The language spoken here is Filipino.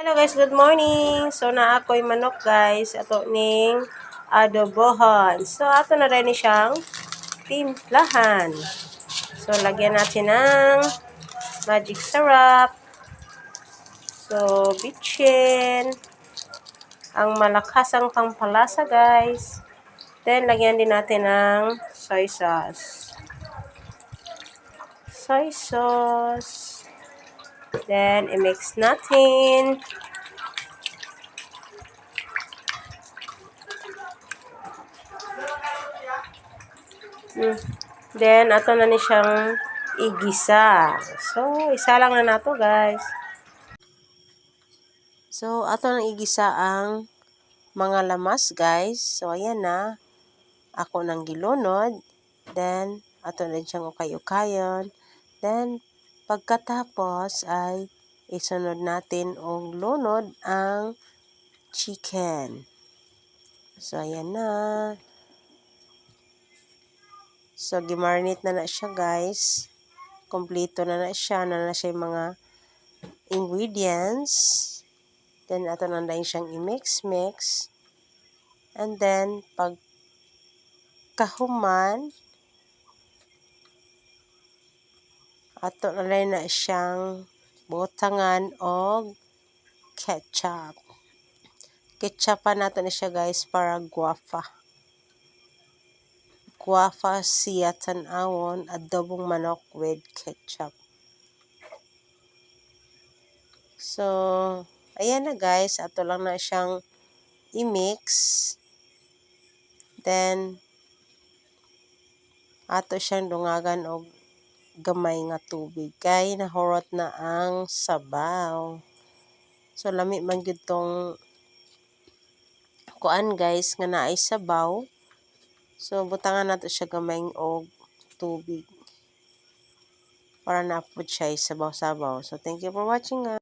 Hello guys, good morning. So na ako'y manok guys, ato ning adobohon. So ato na rin siyang timplahan. So lagyan natin ng magic syrup. So bitchin. Ang malakasang pampalasa guys. Then lagyan din natin ng soy sauce. Soy sauce. Then i-mix natin. Then, ato na ni siyang igisa. So, isa lang na nato, guys. So, ato nang igisa ang mga lamas, guys. So, ayan na. Ako nang gilunod. Then, ato na siyang ukay-ukayon. Then, pagkatapos ay isunod natin og lunod ang chicken. So, ayan na. So, gimarinate na siya, guys. Kompleto na siya. Na siya yung mga ingredients. Then, ato na lang siyang i-mix-mix. And then, pag kahuman, ato na lang na siyang butangan og ketchup. Ketchupan nato na siya, guys, para guwafa. Guwafa siya tan-awon adobong manok with ketchup. So, ayan na guys. Ato lang na siyang i-mix. Then, ato siyang dungagan og gamay nga tubig. Kay nahurot na ang sabaw. So, lami man gyud tong kuan guys nga naay sabaw. So, butangan nato siya gamay og tubig. Para na-put siya sabaw-sabaw. So, thank you for watching guys.